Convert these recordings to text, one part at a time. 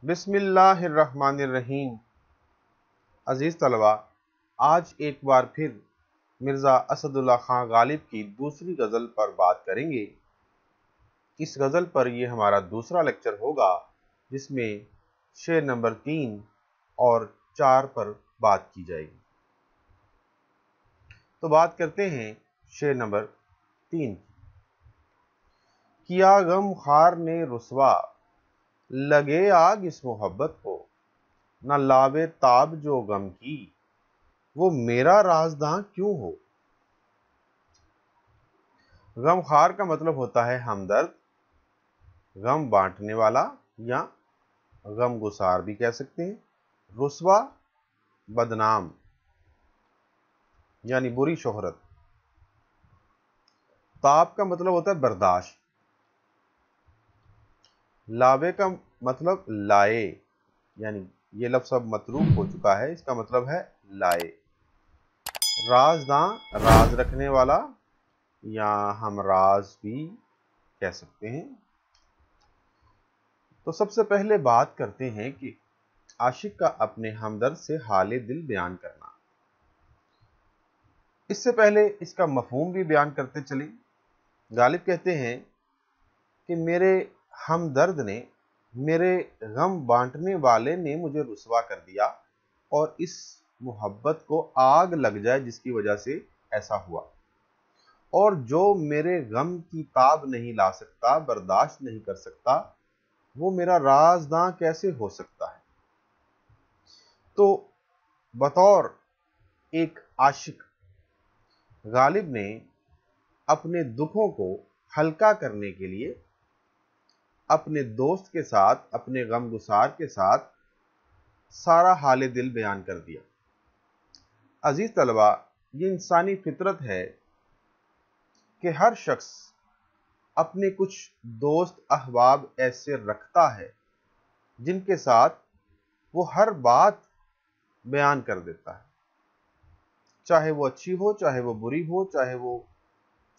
बिस्मिल्लाहिर्रहमानिर्रहीम। अजीज़ तलबा, आज एक बार फिर मिर्ज़ा असदुल्ला खां गालिब की दूसरी गज़ल पर बात करेंगे। इस गज़ल पर यह हमारा दूसरा लेक्चर होगा, जिसमें शेर नंबर 3 और 4 पर बात की जाएगी। तो बात करते हैं शेर नंबर 3 की। किया गम खार ने रुसवा, लगे आग इस मोहब्बत को, न लावे ताब जो गम की, वो मेरा राज़दां क्यों हो। गमखार का मतलब होता है हमदर्द, गम बांटने वाला या गमगुसार भी कह सकते हैं। रुसवा बदनाम यानी बुरी शोहरत। ताब का मतलब होता है बर्दाश्त। लावे का मतलब लाए, यानी ये लफ्ज़ अब मतरूक हो चुका है, इसका मतलब है लाए। राज़दां राज रखने वाला या हम राज भी कह सकते हैं। तो सबसे पहले बात करते हैं कि आशिक का अपने हमदर्द से हाले दिल बयान करना। इससे पहले इसका मफहूम भी बयान करते चले। गालिब कहते हैं कि मेरे हमदर्द ने, मेरे गम बांटने वाले ने मुझे रुसवा कर दिया और इस मोहब्बत को आग लग जाए जिसकी वजह से ऐसा हुआ। और जो मेरे गम की ताब नहीं ला सकता, बर्दाश्त नहीं कर सकता, वो मेरा राज़दां कैसे हो सकता है। तो बतौर एक आशिक गालिब ने अपने दुखों को हल्का करने के लिए अपने दोस्त के साथ, अपने गमगुसार के साथ सारा हाले दिल बयान कर दिया। अजीज तलबा, ये इंसानी फितरत है कि हर शख्स अपने कुछ दोस्त अहबाब ऐसे रखता है जिनके साथ वो हर बात बयान कर देता है, चाहे वो अच्छी हो, चाहे वो बुरी हो,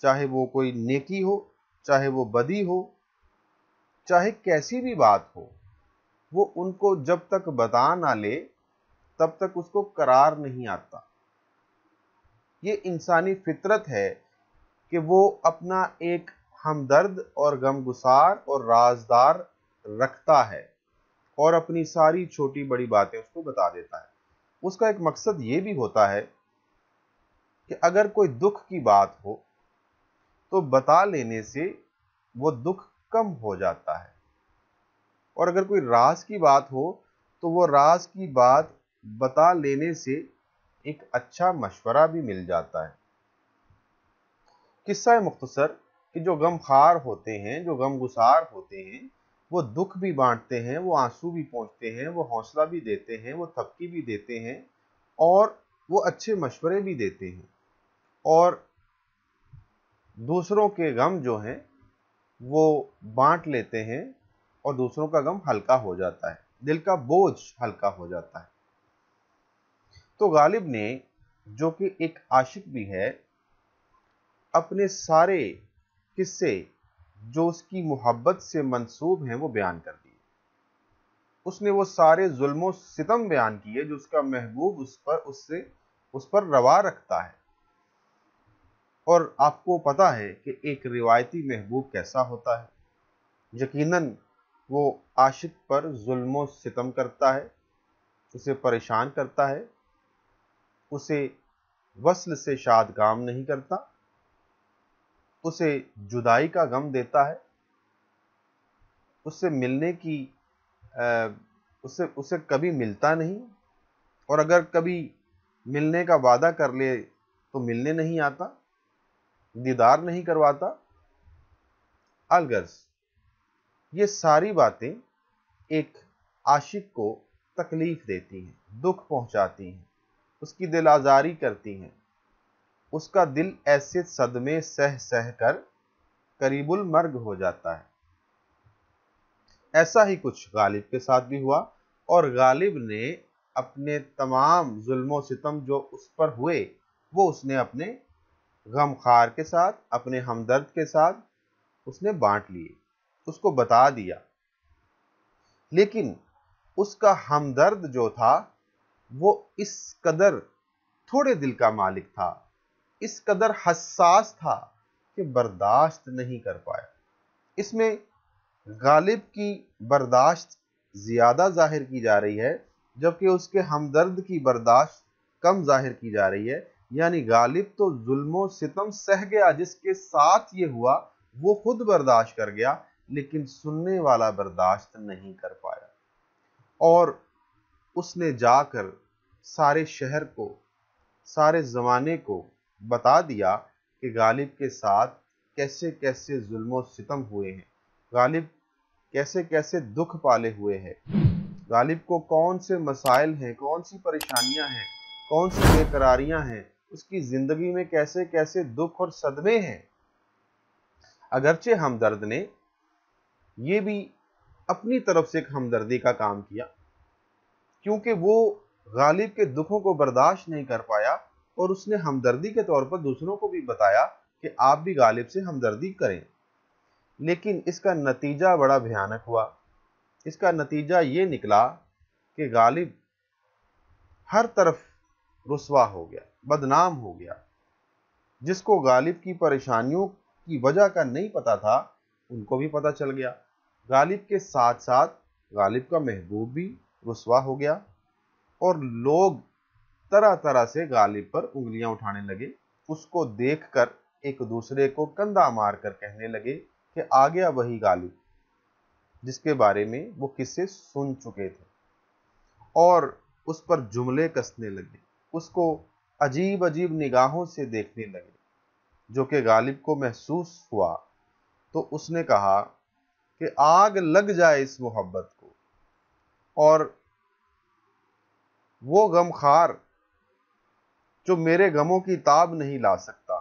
चाहे वो कोई नेकी हो, चाहे वो बदी हो, चाहे कैसी भी बात हो, वो उनको जब तक बता ना ले तब तक उसको करार नहीं आता। ये इंसानी फितरत है कि वो अपना एक हमदर्द और गमगुसार और राजदार रखता है और अपनी सारी छोटी बड़ी बातें उसको बता देता है। उसका एक मकसद ये भी होता है कि अगर कोई दुख की बात हो तो बता लेने से वो दुख कम हो जाता है, और अगर कोई राज की बात हो तो वो राज की बात बता लेने से एक अच्छा मशवरा भी मिल जाता है। किस्सा मुख्तसर कि जो गमखार होते हैं, जो गमगुसार होते हैं, वो दुख भी बांटते हैं, वो आंसू भी पहुंचते हैं, वो हौसला भी देते हैं, वो थपकी भी देते हैं और वो अच्छे मशवरे भी देते हैं, और दूसरों के गम जो हैं वो बांट लेते हैं और दूसरों का गम हल्का हो जाता है, दिल का बोझ हल्का हो जाता है। तो गालिब ने, जो कि एक आशिक भी है, अपने सारे किस्से जो उसकी मोहब्बत से मंसूब हैं वो बयान कर दिए। उसने वो सारे जुल्म सितम बयान किए जो उसका महबूब उस पर रवा रखता है। और आपको पता है कि एक रिवायती महबूब कैसा होता है। यकीनन वो आशिक पर जुल्म सितम करता है, उसे परेशान करता है, उसे वस्ल से शादगाम नहीं करता, उसे जुदाई का गम देता है, उससे मिलने की उसे कभी मिलता नहीं, और अगर कभी मिलने का वादा कर ले तो मिलने नहीं आता, दीदार नहीं करवाता। अलगर्ज ये सारी बातें एक आशिक को तकलीफ देती हैं, दुख पहुंचाती हैं, उसकी दिल आजारी करती हैं, उसका दिल ऐसे सदमे सह सह कर करीबुल मर्ग हो जाता है। ऐसा ही कुछ गालिब के साथ भी हुआ, और गालिब ने अपने तमाम जुल्म सितम जो उस पर हुए वो उसने अपने गमखार के साथ, अपने हमदर्द के साथ उसने बांट लिए, उसको बता दिया। लेकिन اس کا ہمدرد جو تھا وہ اس قدر تھوڑے دل کا مالک تھا، اس قدر حساس تھا کہ برداشت نہیں کر پایا۔ اس میں غالب کی برداشت زیادہ ظاہر کی جا رہی ہے، جبکہ اس کے ہمدرد کی برداشت کم ظاہر کی جا رہی ہے۔ یعنی غالب تو ظلم و ستم سہ گیا، جس کے ساتھ یہ ہوا وہ خود برداشت کر گیا، لیکن سننے والا برداشت نہیں کر پایا، اور اس نے جا کر سارے شہر کو، سارے زمانے کو بتا دیا کہ غالب کے ساتھ کیسے کیسے ظلم و ستم ہوئے ہیں، غالب کیسے کیسے دکھ پالے ہوئے ہیں، غالب کو کون سے مسائل ہیں، کون سی پریشانیاں ہیں، کون سی بے قراریاں ہیں، اس کی زندگی میں کیسے کیسے دکھ اور صدمے ہیں۔ اگرچہ ہمدرد نے یہ بھی اپنی طرف سے ایک ہمدردی کا کام کیا، کیونکہ وہ غالب کے دکھوں کو برداشت نہیں کر پایا، اور اس نے ہمدردی کے طور پر دوسروں کو بھی بتایا کہ آپ بھی غالب سے ہمدردی کریں۔ لیکن اس کا نتیجہ بڑا بھیانک ہوا۔ اس کا نتیجہ یہ نکلا کہ غالب ہر طرف رسوا ہو گیا، بدنام ہو گیا۔ جس کو غالب کی پریشانیوں کی وجہ کا نہیں پتا تھا، ان کو بھی پتا چل گیا۔ غالب کے ساتھ ساتھ غالب کا محبوب بھی رسوا ہو گیا، اور لوگ طرح طرح سے غالب پر انگلیاں اٹھانے لگے۔ اس کو دیکھ کر ایک دوسرے کو کندھا مار کر کہنے لگے کہ آ گیا وہی غالب جس کے بارے میں وہ قصے سن چکے تھے، اور اس پر جملے کسنے لگے، اس کو عجیب عجیب نگاہوں سے دیکھنے لگے۔ جو کہ غالب کو محسوس ہوا تو اس نے کہا کہ آگ لگ جائے اس محبت کو، اور وہ غمخوار جو میرے غموں کی تاب نہیں لا سکتا،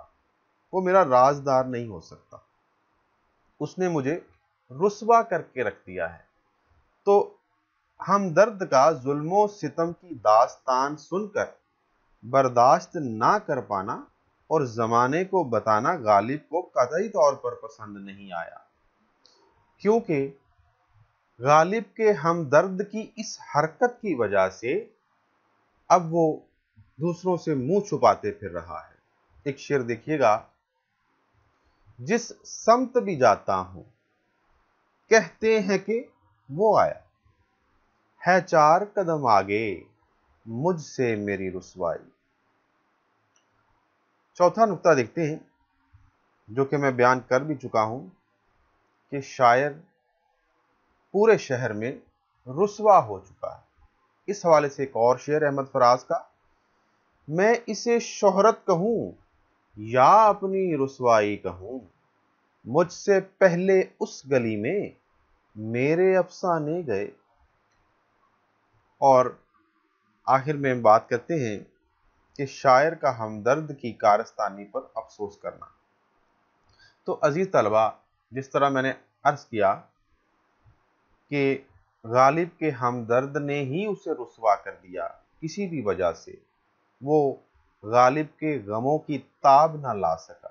وہ میرا رازدار نہیں ہو سکتا، اس نے مجھے رسوا کر کے رکھ دیا ہے۔ تو ہمدرد کا ظلم و ستم کی داستان سن کر برداشت نہ کر پانا اور زمانے کو بتانا غالب کو قطعی طور پر پسند نہیں آیا، کیونکہ غالب کے ہمدرد کی اس حرکت کی وجہ سے اب وہ دوسروں سے منہ چھپاتے پھر رہا ہے۔ ایک شعر دیکھیے گا: جس سمت بھی جاتا ہوں کہتے ہیں کہ وہ آیا، ہے 4 قدم آگے مجھ سے میری رسوائی۔ چوتھا نقطہ دیکھتے ہیں، جو کہ میں بیان کر بھی چکا ہوں، کہ شاعر پورے شہر میں رسوا ہو چکا ہے۔ اس حوالے سے ایک اور شعر احمد فراز کا: میں اسے شہرت کہوں یا اپنی رسوائی کہوں، مجھ سے پہلے اس گلی میں میرے افسانے گئے۔ اور آخر میں ہم بات کرتے ہیں کہ شاعر کا ہمدرد کی کارستانی پر افسوس کرنا۔ تو عزیز طلبہ، جس طرح میں نے عرض کیا کہ غالب کے ہمدرد نے ہی اسے رسوا کر دیا، کسی بھی وجہ سے وہ غالب کے غموں کی تاب نہ لا سکا،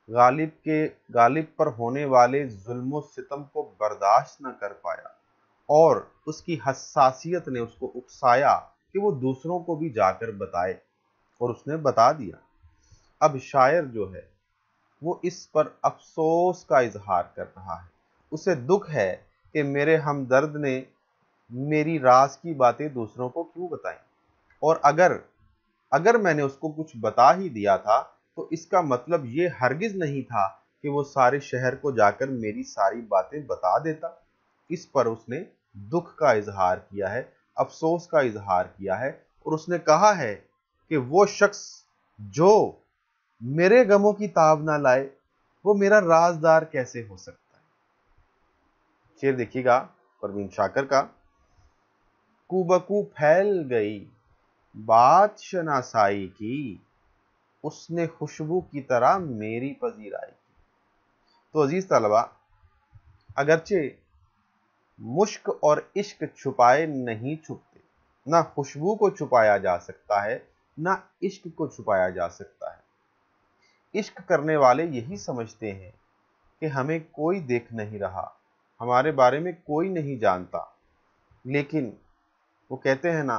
غالب پر ہونے والے ظلم و ستم کو برداشت نہ کر پایا، اور اس کی حساسیت نے اس کو اکسایا کہ وہ دوسروں کو بھی جا کر بتائے، اور اس نے بتا دیا۔ اب شاعر جو ہے وہ اس پر افسوس کا اظہار کر رہا ہے، اسے دکھ ہے کہ میرے ہمدرد نے میری راز کی باتیں دوسروں کو کیوں بتائیں، اور اگر میں نے اس کو کچھ بتا ہی دیا تھا تو اس کا مطلب یہ ہرگز نہیں تھا کہ وہ سارے شہر کو جا کر میری ساری باتیں بتا دیتا۔ اس پر اس نے دکھ کا اظہار کیا ہے، افسوس کا اظہار کیا ہے، اور اس نے کہا ہے کہ وہ شخص جو میرے غموں کی تاب نہ لائے وہ میرا رازدار کیسے ہو سکتا ہے۔ شعر دیکھیے گا پروین شاکر کا: کو بکو پھیل گئی بات شناسائی کی، اس نے خوشبو کی طرح میری پذیرائی کی۔ تو عزیز طلبہ، اگرچہ مشک اور عشق چھپائے نہیں چھپتے، نہ خوشبو کو چھپایا جا سکتا ہے، نہ عشق کو چھپایا جا سکتا ہے۔ عشق کرنے والے یہی سمجھتے ہیں کہ ہمیں کوئی دیکھ نہیں رہا، ہمارے بارے میں کوئی نہیں جانتا، لیکن वो कहते हैं ना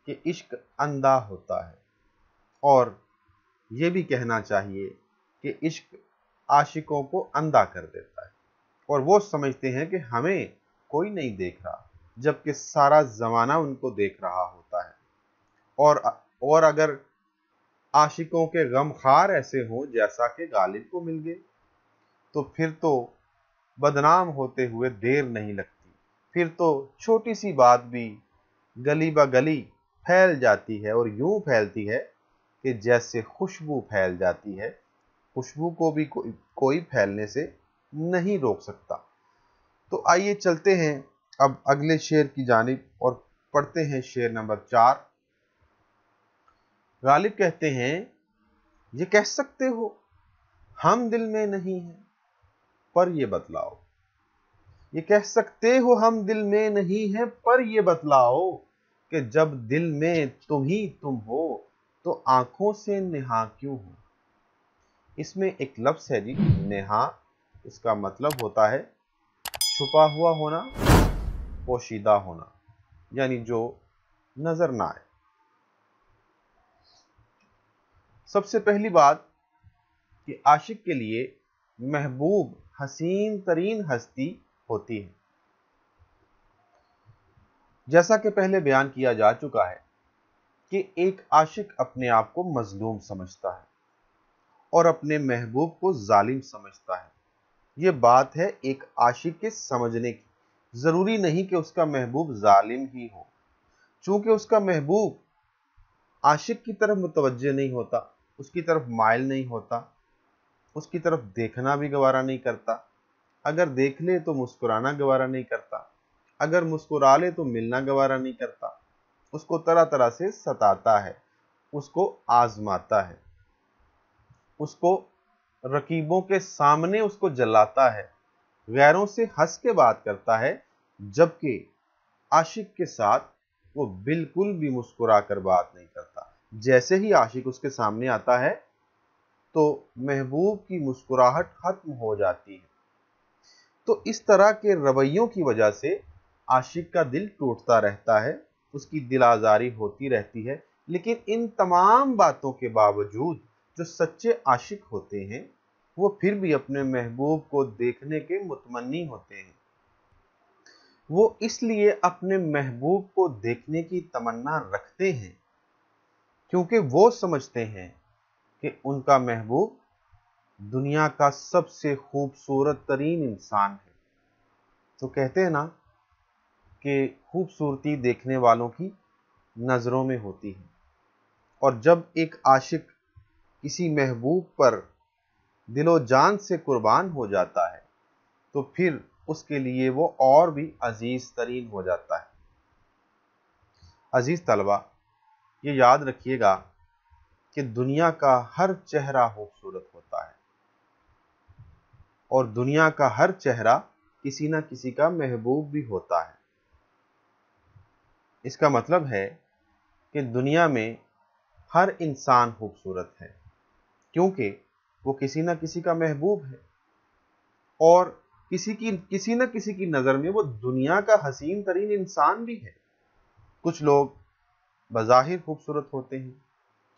कि इश्क अंधा होता है, और ये भी कहना चाहिए कि इश्क आशिकों को अंधा कर देता है, और वो समझते हैं कि हमें कोई नहीं देख रहा, जबकि सारा जमाना उनको देख रहा होता है। और अगर आशिकों के गमखार ऐसे हों जैसा कि गालिब को मिल गए, तो फिर तो बदनाम होते हुए देर नहीं लगती। फिर तो छोटी सी बात भी गली ब गली फैल जाती है, और यूं फैलती है कि जैसे खुशबू फैल जाती है। खुशबू को भी कोई फैलने से नहीं रोक सकता। तो आइए चलते हैं अब अगले शेर की जानिब और पढ़ते हैं शेर नंबर 4। गालिब कहते हैं, ये कह सकते हो हम दिल में नहीं हैं, पर ये बतलाओ। ये कह सकते हो हम दिल में नहीं हैं, पर ये बतलाओ कि जब दिल में तुम ही तुम हो तो आंखों से नेहा क्यों हो। इसमें एक लफ्ज है जी, नेहा। इसका मतलब होता है छुपा हुआ होना, पोशीदा होना, यानी जो नजर ना आए। सबसे पहली बात कि आशिक के लिए महबूब हसीन तरीन हस्ती होती है। जैसा कि पहले बयान किया जा चुका है कि एक आशिक अपने आप को मजलूम समझता है और अपने महबूब को जालिम समझता है। यह बात है एक आशिक के समझने की। जरूरी नहीं कि उसका महबूब जालिम ही हो। चूंकि उसका महबूब आशिक की तरफ मुतवज्जे नहीं होता, उसकी तरफ माइल नहीं होता, उसकी तरफ देखना भी गवारा नहीं करता, अगर देख ले तो मुस्कुराना गवारा नहीं करता, अगर मुस्कुरा ले तो मिलना गवारा नहीं करता, उसको तरह तरह से सताता है, उसको आजमाता है, उसको रकीबों के सामने उसको जलाता है, गैरों से हंस के बात करता है, जबकि आशिक के साथ वो बिल्कुल भी मुस्कुरा कर बात नहीं करता। जैसे ही आशिक उसके सामने आता है तो महबूब की मुस्कुराहट खत्म हो जाती है। तो इस तरह के रवैयों की वजह से आशिक का दिल टूटता रहता है, उसकी दिल आजारी होती रहती है। लेकिन इन तमाम बातों के बावजूद जो सच्चे आशिक होते हैं वो फिर भी अपने महबूब को देखने के मुतमन्नी होते हैं। वो इसलिए अपने महबूब को देखने की तमन्ना रखते हैं क्योंकि वो समझते हैं कि उनका महबूब दुनिया का सबसे खूबसूरत तरीन इंसान है। तो कहते हैं ना कि खूबसूरती देखने वालों की नजरों में होती है, और जब एक आशिक किसी महबूब पर दिलो जान से कुर्बान हो जाता है तो फिर उसके लिए वो और भी अजीज तरीन हो जाता है। अजीज तलबा, ये याद रखिएगा कि दुनिया का हर चेहरा खूबसूरत होता है, और दुनिया का हर चेहरा किसी ना किसी का महबूब भी होता है। इसका मतलब है कि दुनिया में हर इंसान खूबसूरत है क्योंकि वो किसी ना किसी का महबूब है, और किसी ना किसी की नजर में वो दुनिया का हसीन तरीन इंसान भी है। कुछ लोग बज़ाहिर खूबसूरत होते हैं,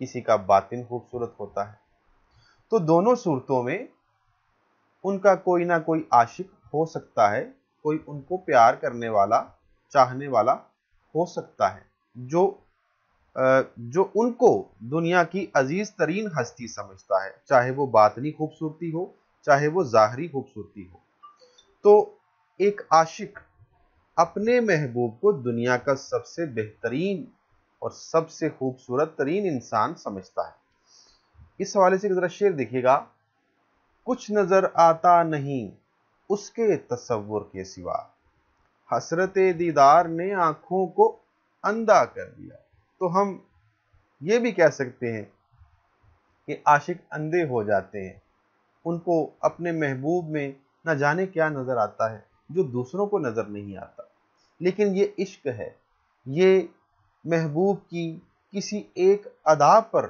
किसी का बातिन खूबसूरत होता है। तो दोनों सूरतों में उनका कोई ना कोई आशिक हो सकता है, कोई उनको प्यार करने वाला, चाहने वाला हो सकता है, जो उनको दुनिया की अजीज तरीन हस्ती समझता है, चाहे वो बातनी खूबसूरती हो, चाहे वो ज़ाहरी खूबसूरती हो। तो एक आशिक अपने महबूब को दुनिया का सबसे बेहतरीन और सबसे खूबसूरत तरीन इंसान समझता है। इस हवाले से जरा शेर देखिएगा, कुछ नजर आता नहीं उसके तसव्वुर के सिवा, हसरते दीदार ने आंखों को अंधा कर दिया। तो हम ये भी कह सकते हैं कि आशिक अंधे हो जाते हैं, उनको अपने महबूब में न जाने क्या नजर आता है जो दूसरों को नजर नहीं आता। लेकिन ये इश्क है, ये महबूब की किसी एक अदा पर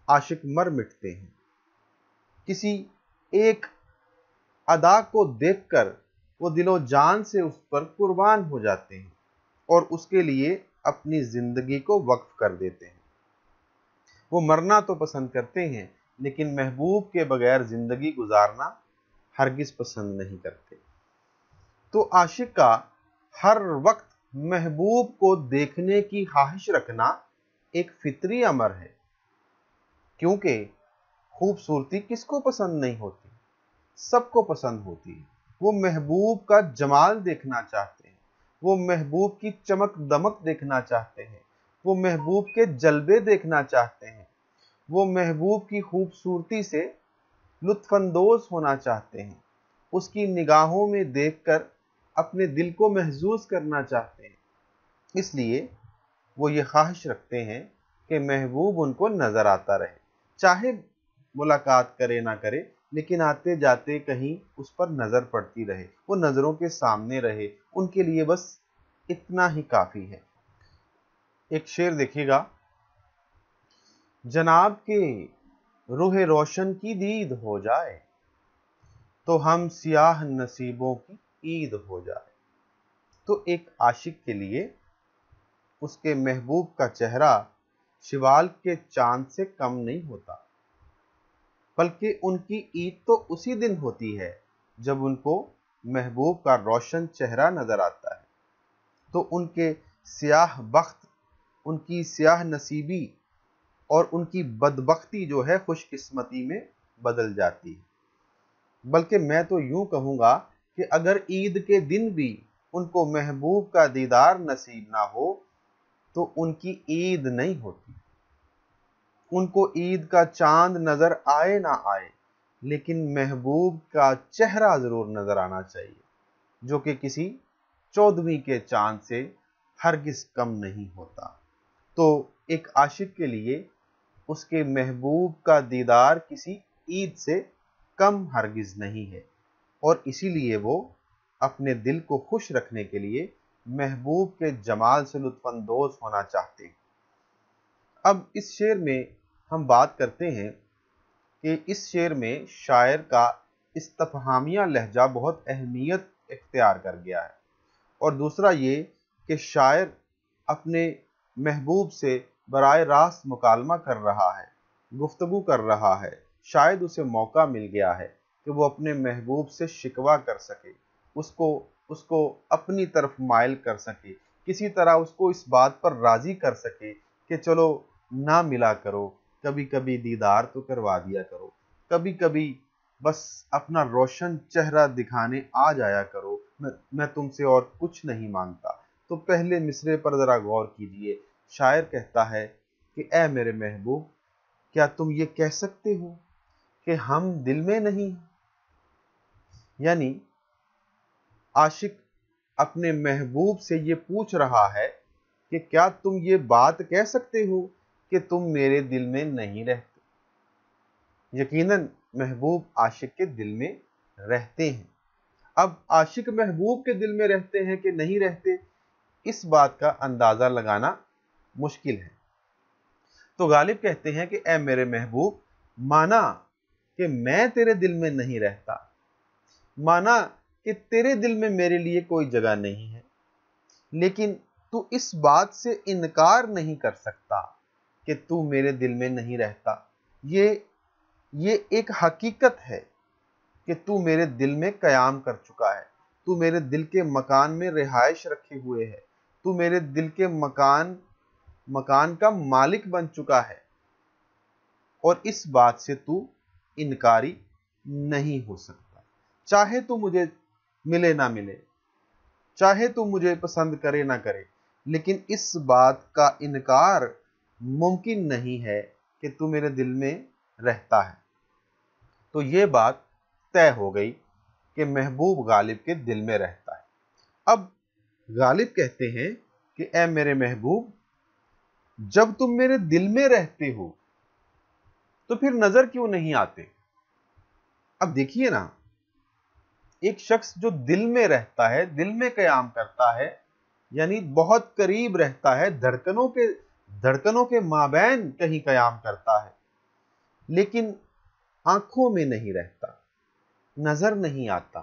आशिक मर मिटते हैं, किसी एक अदा को देखकर वो दिलो जान से उस पर कुर्बान हो जाते हैं। اور اس کے لیے اپنی زندگی کو وقف کر دیتے ہیں۔ وہ مرنا تو پسند کرتے ہیں لیکن محبوب کے بغیر زندگی گزارنا ہرگز پسند نہیں کرتے۔ تو عاشق کا ہر وقت محبوب کو دیکھنے کی خواہش رکھنا ایک فطری امر ہے، کیونکہ خوبصورتی کس کو پسند نہیں ہوتی؟ سب کو پسند ہوتی ہے۔ وہ محبوب کا جمال دیکھنا چاہتے ہیں، وہ محبوب کی چمک دمک دیکھنا چاہتے ہیں، وہ محبوب کے جلوے دیکھنا چاہتے ہیں، وہ محبوب کی خوبصورتی سے لطف اندوز ہونا چاہتے ہیں، اس کی نگاہوں میں دیکھ کر اپنے دل کو محظوظ کرنا چاہتے ہیں۔ اس لیے وہ یہ خواہش رکھتے ہیں کہ محبوب ان کو نظر آتا رہے، چاہے ملاقات کرے نہ کرے، لیکن آتے جاتے کہیں اس پر نظر پڑتی رہے، وہ نظروں کے سامنے رہے، ان کے لیے بس اتنا ہی کافی ہے۔ ایک شعر دیکھیے گا، جناب کے روح روشن کی دید ہو جائے تو ہم سیاہ نصیبوں کی عید ہو جائے۔ تو ایک عاشق کے لیے اس کے محبوب کا چہرہ شوال کے چاند سے کم نہیں ہوتا، بلکہ ان کی عید تو اسی دن ہوتی ہے جب ان کو محبوب کا روشن چہرہ نظر آتا ہے، تو ان کے سیاہ بخت، ان کی سیاہ نصیبی اور ان کی بدبختی جو ہے خوش قسمتی میں بدل جاتی ہے۔ بلکہ میں تو یوں کہوں گا کہ اگر عید کے دن بھی ان کو محبوب کا دیدار نصیب نہ ہو تو ان کی عید نہیں ہوتی۔ ان کو عید کا چاند نظر آئے نہ آئے، لیکن محبوب کا چہرہ ضرور نظر آنا چاہیے، جو کہ کسی 14ویں کے چاند سے ہرگز کم نہیں ہوتا۔ تو ایک عاشق کے لیے اس کے محبوب کا دیدار کسی عید سے کم ہرگز نہیں ہے، اور اسی لیے وہ اپنے دل کو خوش رکھنے کے لیے محبوب کے جمال سے لطف اندوز ہونا چاہتے ہیں۔ اب اس شعر میں ہم بات کرتے ہیں کہ اس شعر میں شاعر کا استفہامیہ لہجہ بہت اہمیت اختیار کر گیا ہے، اور دوسرا یہ کہ شاعر اپنے محبوب سے براہ راست مکالمہ کر رہا ہے، گفتگو کر رہا ہے۔ شاید اسے موقع مل گیا ہے کہ وہ اپنے محبوب سے شکوہ کر سکے، اس کو اپنی طرف مائل کر سکے، کسی طرح اس کو اس بات پر راضی کر سکے کہ چلو نہ ملا کرو، کبھی کبھی دیدار تو کروا دیا کرو، کبھی کبھی بس اپنا روشن چہرہ دکھانے آ جایا کرو، میں تم سے اور کچھ نہیں مانگتا۔ تو پہلے مصرعے پر ذرا غور کیجئے۔ شاعر کہتا ہے کہ اے میرے محبوب، کیا تم یہ کہہ سکتے ہو کہ ہم دل میں نہیں ہیں؟ یعنی عاشق اپنے محبوب سے یہ پوچھ رہا ہے کہ کیا تم یہ بات کہہ سکتے ہو کہ تم میرے دل میں نہیں رہتے؟ یقیناً محبوب عاشق کے دل میں رہتے ہیں۔ اب عاشق محبوب کے دل میں رہتے ہیں کہ نہیں رہتے، اس بات کا اندازہ لگانا مشکل ہے۔ تو غالب کہتے ہیں کہ اے میرے محبوب، مانا کہ میں تیرے دل میں نہیں رہتا، مانا کہ تیرے دل میں میرے لیے کوئی جگہ نہیں ہے، لیکن تو اس بات سے انکار نہیں کر سکتا کہ تو میرے دل میں نہیں رہتا۔ یہ ایک حقیقت ہے کہ تو میرے دل میں قیام کر چکا ہے، تو میرے دل کے مکان میں رہائش رکھے ہوئے ہے، تو میرے دل کے مکان کا مالک بن چکا ہے، اور اس بات سے تو انکاری نہیں ہو سکتا۔ چاہے تو مجھے ملے نہ ملے، چاہے تو مجھے پسند کرے نہ کرے، لیکن اس بات کا انکار ممکن نہیں ہے کہ تو میرے دل میں رہتا ہے۔ تو یہ بات طے ہو گئی کہ محبوب غالب کے دل میں رہتا ہے۔ اب غالب کہتے ہیں کہ اے میرے محبوب، جب تم میرے دل میں رہتے ہو تو پھر نظر کیوں نہیں آتے؟ اب دیکھیے نا، ایک شخص جو دل میں رہتا ہے، دل میں قیام کرتا ہے، یعنی بہت قریب رہتا ہے، دھڑکنوں کے مابین کہیں قیام کرتا ہے، لیکن آنکھوں میں نہیں رہتا، نظر نہیں آتا۔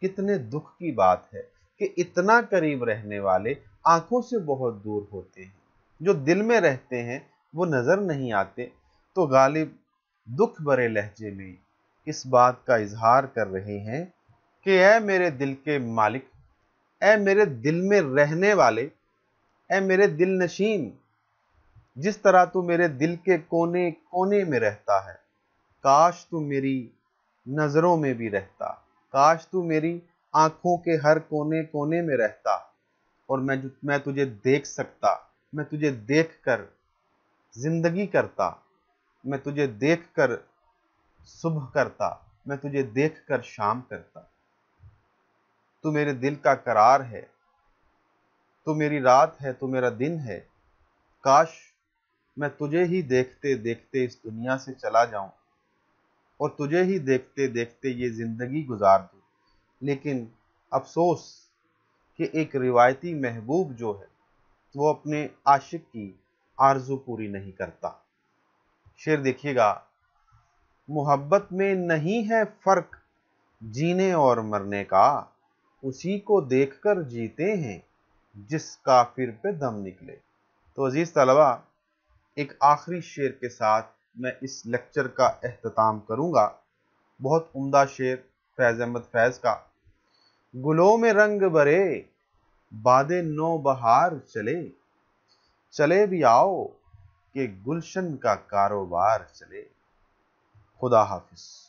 کتنے دکھ کی بات ہے کہ اتنا قریب رہنے والے आंखों से बहुत दूर होते हैं, जो दिल में रहते हैं वो नजर नहीं आते। तो गालिब दुख भरे लहजे में इस बात का इजहार कर रहे हैं कि ऐ मेरे दिल के मालिक, ऐ मेरे दिल में रहने वाले, ऐ मेरे दिल नशीन, जिस तरह तू मेरे दिल के कोने कोने में रहता है, काश तू मेरी नजरों में भी रहता, काश तू मेरी आंखों के हर कोने कोने में रहता, और मैं तुझे देख सकता, मैं तुझे देखकर जिंदगी करता, मैं तुझे देखकर सुबह करता, मैं तुझे देखकर शाम करता। तू मेरे दिल का करार है, तू मेरी रात है, तू मेरा दिन है। काश मैं तुझे ही देखते देखते इस दुनिया से चला जाऊं और तुझे ही देखते देखते ये जिंदगी गुजार दूं। लेकिन अफसोस कि एक रिवायती महबूब जो है वो अपने आशिक की आरज़ू पूरी नहीं करता। शेर देखिएगा, मोहब्बत में नहीं है फर्क जीने और मरने का, उसी को देखकर जीते हैं जिस काफिर पे दम निकले। तो अजीज तलबा, एक आखिरी शेर के साथ मैं इस लेक्चर का एख्तिताम करूंगा। बहुत उम्दा शेर फैज़ अहमद फैज़ का। गुलों में रंग भरे बादे नो बहार चले, चले भी आओ कि गुलशन का कारोबार चले। खुदा हाफिज।